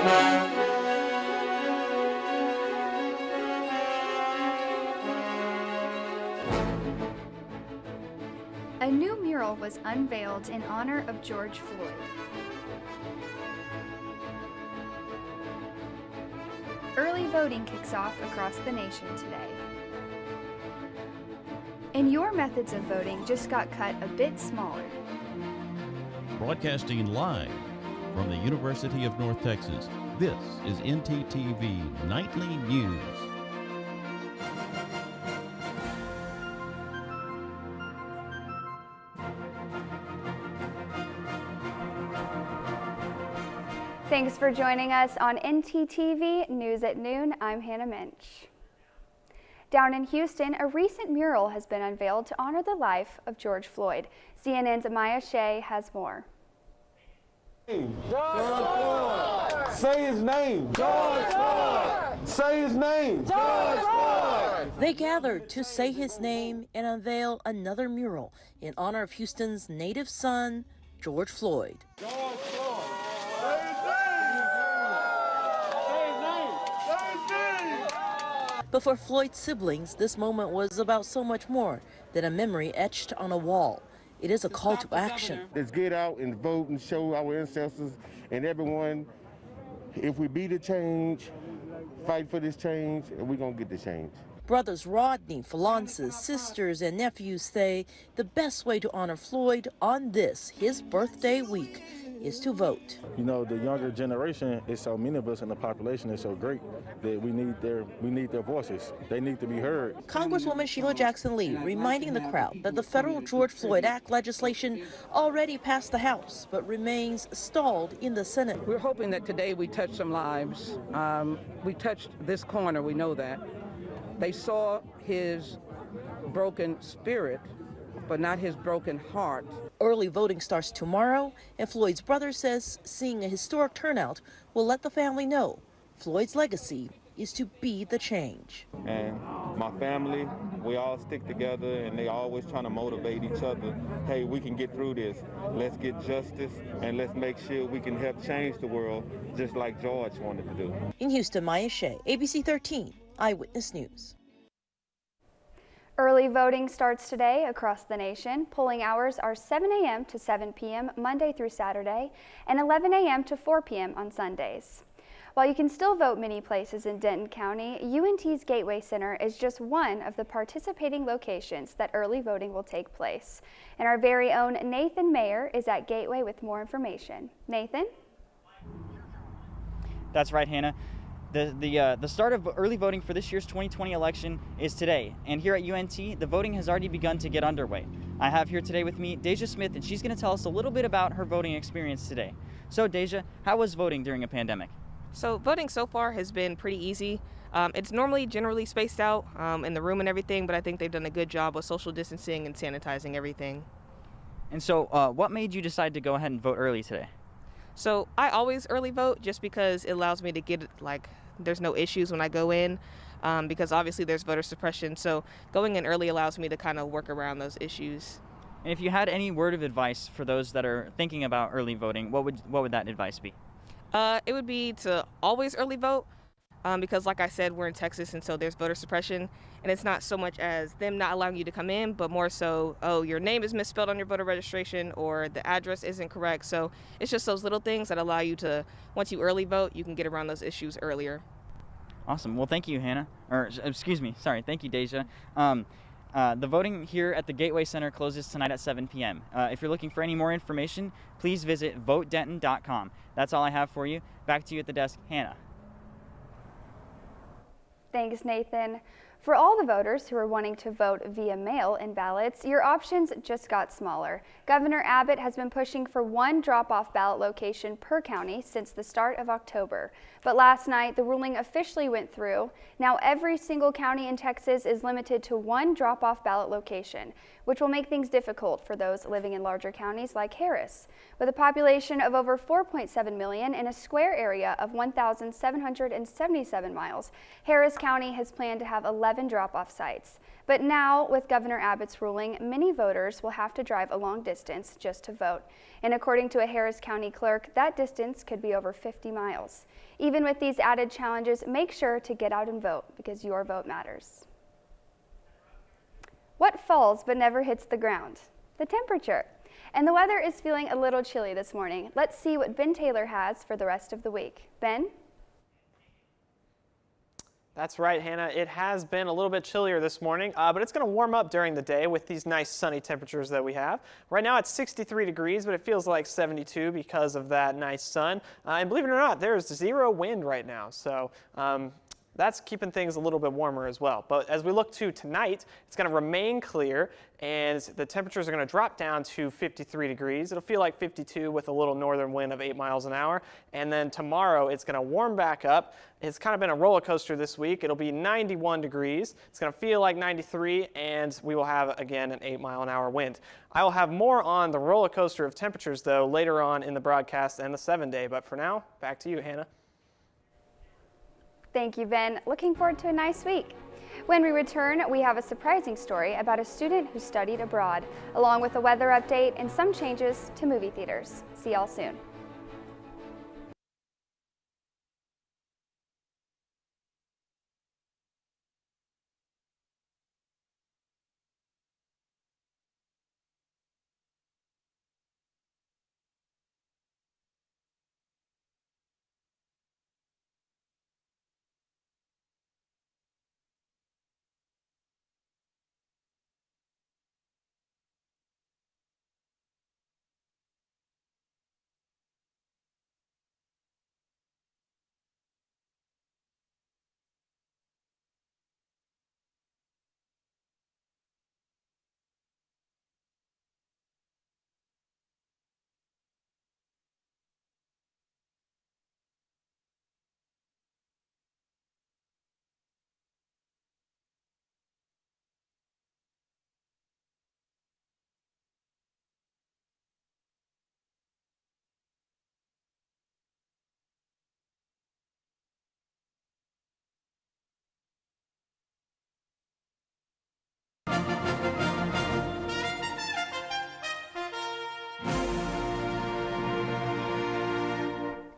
A new mural was unveiled in honor of George Floyd. Early voting kicks off across the nation today. And your methods of voting just got cut a bit smaller. Broadcasting live from the University of North Texas, this is ntTV Nightly News. Thanks for joining us on ntTV News at Noon. I'm Hannah Minch. Down in Houston, a recent mural has been unveiled to honor the life of George Floyd. CNN's Maya Shea has more. George Floyd! Say his name! George Floyd! Say his name! George Floyd! They gathered to say his name and unveil another mural in honor of Houston's native son, George Floyd. George Floyd! Say his name! Say his name! Say his name! But for Floyd's siblings, this moment was about so much more than a memory etched on a wall. It is a call to action. Let's get out and vote and show our ancestors and everyone, if we be the change, fight for this change, and we're going to get the change. Brothers Rodney, Falances, sisters, and nephews say the best way to honor Floyd on this, his birthday week, is to vote. You know, the younger generation is so many of us in the population is so great that we need their voices. They need to be heard. Congresswoman Sheila Jackson Lee reminding the crowd that the federal George Floyd Act legislation already passed the House but remains stalled in the Senate. We're hoping that today we touch some lives. We touched this corner, we know that. They saw his broken spirit, but not his broken heart. Early voting starts tomorrow, and Floyd's brother says seeing a historic turnout will let the family know Floyd's legacy is to be the change. And my family, we all stick together, and they always trying to motivate each other. Hey, we can get through this. Let's get justice, and let's make sure we can help change the world just like George wanted to do. In Houston, Maya Shea, ABC 13, Eyewitness News. Early voting starts today across the nation. Polling hours are 7 a.m. to 7 p.m. Monday through Saturday and 11 a.m. to 4 p.m. on Sundays. While you can still vote many places in Denton County, UNT's Gateway Center is just one of the participating locations that early voting will take place. And our very own Nathan Mayer is at Gateway with more information. Nathan? That's right, Hannah. The start of early voting for this year's 2020 election is today, and here at UNT, the voting has already begun to get underway. I have here today with me Deja Smith, and she's going to tell us a little bit about her voting experience today. So, Deja, how was voting during a pandemic? So, voting so far has been pretty easy. It's normally generally spaced out in the room and everything, but I think they've done a good job with social distancing and sanitizing everything. And so, what made you decide to go ahead and vote early today? So, I always early vote just because it allows me to get, there's no issues when I go in because obviously there's voter suppression. So going in early allows me to kind of work around those issues. And if you had any word of advice for those that are thinking about early voting, what would that advice be? It would be to always early vote because like I said, we're in Texas and so there's voter suppression, and it's not so much as them not allowing you to come in, but more so, oh, your name is misspelled on your voter registration or the address isn't correct. So it's just those little things that allow you to, once you early vote, you can get around those issues earlier. Awesome. Well, thank you, Hannah. Thank you, Deja. The voting here at the Gateway Center closes tonight at 7 p.m. If you're looking for any more information, please visit votedenton.com. That's all I have for you. Back to you at the desk, Hannah. Thanks, Nathan. For all the voters who are wanting to vote via mail-in ballots, your options just got smaller. Governor Abbott has been pushing for one drop-off ballot location per county since the start of October. But last night, the ruling officially went through. Now every single county in Texas is limited to one drop-off ballot location, which will make things difficult for those living in larger counties like Harris. With a population of over 4.7 million and a square area of 1,777 miles, Harris County has planned to have 11 drop-off sites. But now, with Governor Abbott's ruling, many voters will have to drive a long distance just to vote. And according to a Harris County clerk, that distance could be over 50 miles. Even with these added challenges, make sure to get out and vote because your vote matters. What falls but never hits the ground? The temperature. And the weather is feeling a little chilly this morning. Let's see what Ben Taylor has for the rest of the week. Ben? That's right, Hannah. It has been a little bit chillier this morning, but it's going to warm up during the day with these nice sunny temperatures that we have. Right now it's 63 degrees, but it feels like 72 because of that nice sun. And believe it or not, there's zero wind right now. So that's keeping things a little bit warmer as well. But as we look to tonight, it's going to remain clear and the temperatures are going to drop down to 53 degrees. It'll feel like 52 with a little northern wind of 8 miles an hour. And then tomorrow it's going to warm back up. It's kind of been a roller coaster this week. It'll be 91 degrees. It's going to feel like 93 and we will have again an 8-mile-an-hour wind. I will have more on the roller coaster of temperatures though later on in the broadcast and the 7-day. But for now, back to you, Hannah. Thank you, Ben. Looking forward to a nice week. When we return, we have a surprising story about a student who studied abroad, along with a weather update and some changes to movie theaters. See y'all soon.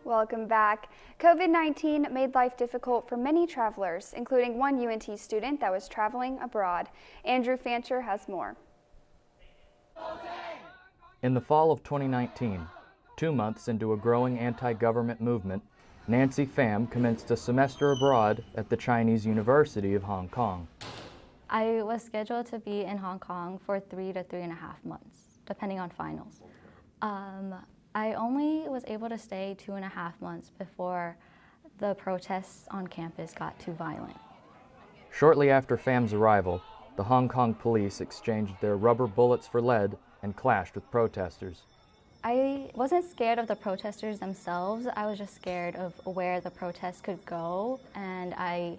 Welcome back. COVID-19 made life difficult for many travelers, including one UNT student that was traveling abroad. Andrew Fancher has more. In the fall of 2019, 2 months into a growing anti-government movement, Nancy Pham commenced a semester abroad at the Chinese University of Hong Kong. I was scheduled to be in Hong Kong for 3 to 3.5 months, depending on finals. I only was able to stay 2.5 months before the protests on campus got too violent. Shortly after Pham's arrival, the Hong Kong police exchanged their rubber bullets for lead and clashed with protesters. I wasn't scared of the protesters themselves, I was just scared of where the protests could go, and I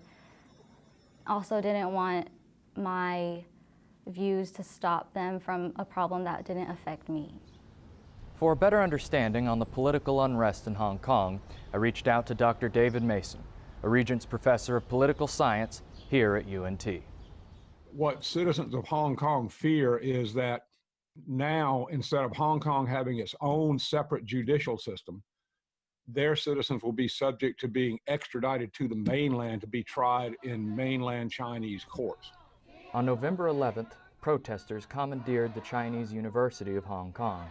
also didn't want my views to stop them from a problem that didn't affect me. For a better understanding on the political unrest in Hong Kong, I reached out to Dr. David Mason, a Regents Professor of Political Science here at UNT. What citizens of Hong Kong fear is that now, instead of Hong Kong having its own separate judicial system, their citizens will be subject to being extradited to the mainland to be tried in mainland Chinese courts. On November 11th, protesters commandeered the Chinese University of Hong Kong.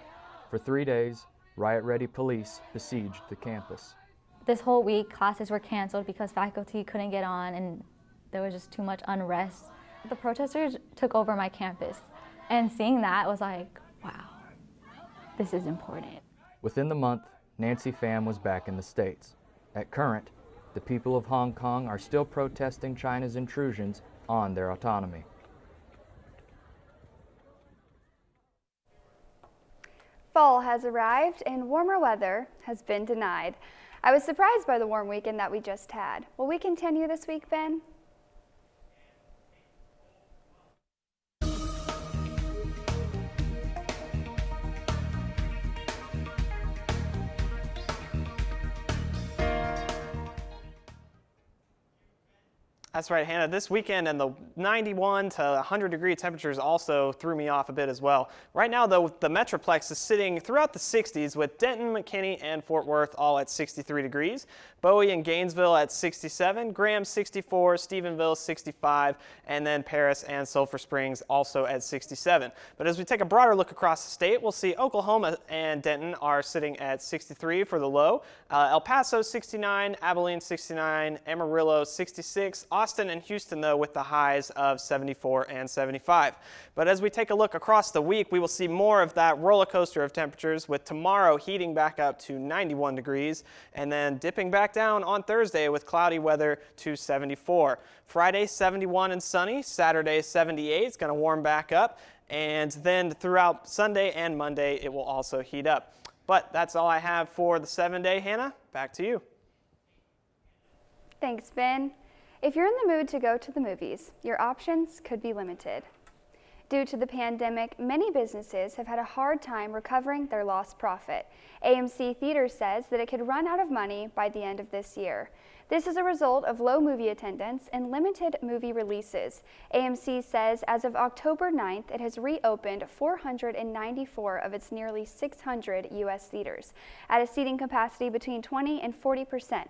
For 3 days, riot-ready police besieged the campus. This whole week, classes were canceled because faculty couldn't get on and there was just too much unrest. The protesters took over my campus, and seeing that was like, wow, this is important. Within the month, Nancy Pham was back in the States. At current, the people of Hong Kong are still protesting China's intrusions on their autonomy. Fall has arrived and warmer weather has been denied. I was surprised by the warm weekend that we just had. Will we continue this week, Ben? That's right, Hannah. This weekend and the 91 to 100 degree temperatures also threw me off a bit as well. Right now, though, the Metroplex is sitting throughout the 60s with Denton, McKinney, and Fort Worth all at 63 degrees. Bowie and Gainesville at 67, Graham 64, Stephenville 65, and then Paris and Sulphur Springs also at 67. But as we take a broader look across the state, we'll see Oklahoma and Denton are sitting at 63 for the low, El Paso 69, Abilene 69, Amarillo 66, Austin and Houston, though, with the highs of 74 and 75. But as we take a look across the week, we will see more of that roller coaster of temperatures, with tomorrow heating back up to 91 degrees and then dipping back down on Thursday with cloudy weather to 74. Friday, 71 and sunny. Saturday, 78. It's going to warm back up. And then throughout Sunday and Monday, it will also heat up. But that's all I have for the 7-day. Hannah, back to you. Thanks, Ben. If you're in the mood to go to the movies, your options could be limited. Due to the pandemic, many businesses have had a hard time recovering their lost profit. AMC Theaters says that it could run out of money by the end of this year. This is a result of low movie attendance and limited movie releases. AMC says as of October 9th, it has reopened 494 of its nearly 600 U.S. theaters at a seating capacity between 20 and 40%.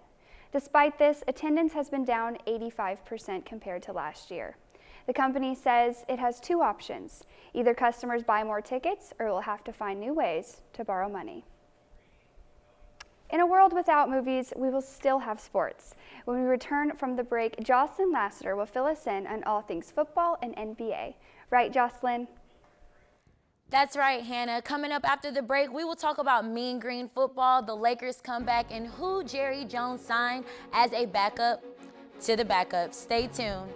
Despite this, attendance has been down 85% compared to last year. The company says it has two options. Either customers buy more tickets or will have to find new ways to borrow money. In a world without movies, we will still have sports. When we return from the break, Jocelyn Lassiter will fill us in on all things football and NBA. Right, Jocelyn? That's right, Hannah. Coming up after the break, we will talk about Mean Green football, the Lakers comeback, and who Jerry Jones signed as a backup to the backup. Stay tuned.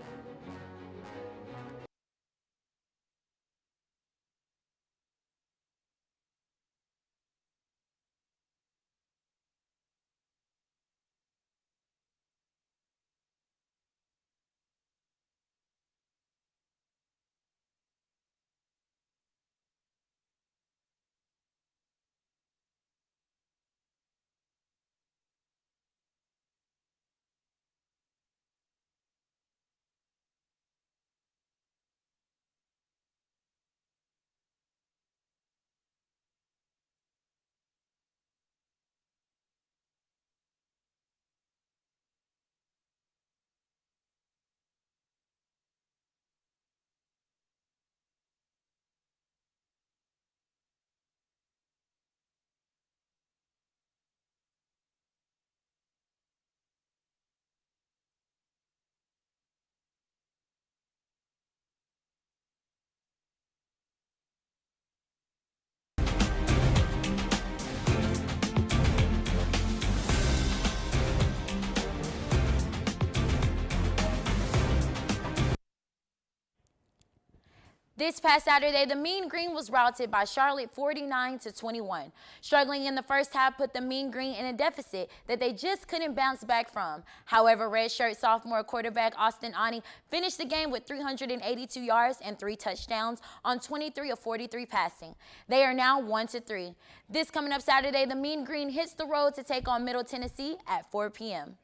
This past Saturday, the Mean Green was routed by Charlotte 49-21. Struggling in the first half put the Mean Green in a deficit that they just couldn't bounce back from. However, redshirt sophomore quarterback Austin Ani finished the game with 382 yards and 3 touchdowns on 23 of 43 passing. They are now 1-3. This coming up Saturday, the Mean Green hits the road to take on Middle Tennessee at 4 p.m.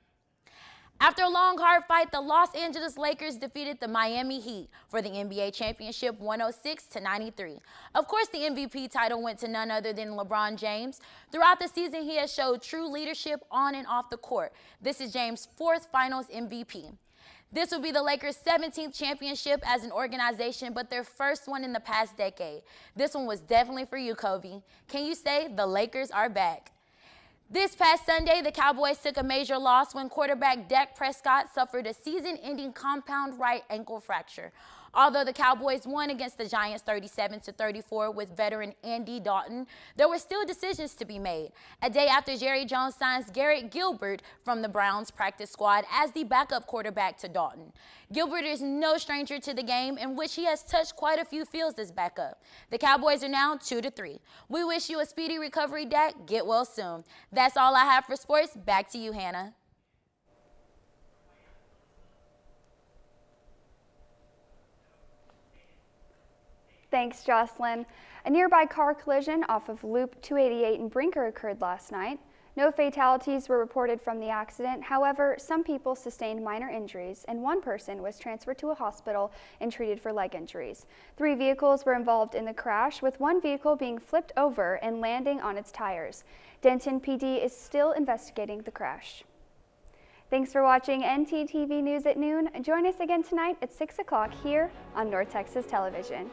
After a long, hard fight, the Los Angeles Lakers defeated the Miami Heat for the NBA championship 106-93. Of course, the MVP title went to none other than LeBron James. Throughout the season, he has showed true leadership on and off the court. This is James' 4th Finals MVP. This will be the Lakers' 17th championship as an organization, but their first one in the past decade. This one was definitely for you, Kobe. Can you say the Lakers are back? This past Sunday, the Cowboys took a major loss when quarterback Dak Prescott suffered a season-ending compound right ankle fracture. Although the Cowboys won against the Giants 37-34 with veteran Andy Dalton, there were still decisions to be made. A day after Jerry Jones signs Garrett Gilbert from the Browns practice squad as the backup quarterback to Dalton. Gilbert is no stranger to the game, in which he has touched quite a few fields as backup. The Cowboys are now 2-3. We wish you a speedy recovery, Dak. Get well soon. That's all I have for sports. Back to you, Hannah. Thanks, Jocelyn. A nearby car collision off of Loop 288 in Brinker occurred last night. No fatalities were reported from the accident. However, some people sustained minor injuries, and one person was transferred to a hospital and treated for leg injuries. 3 vehicles were involved in the crash, with one vehicle being flipped over and landing on its tires. Denton PD is still investigating the crash. Thanks for watching ntTV News at noon. Join us again tonight at 6 o'clock here on North Texas Television.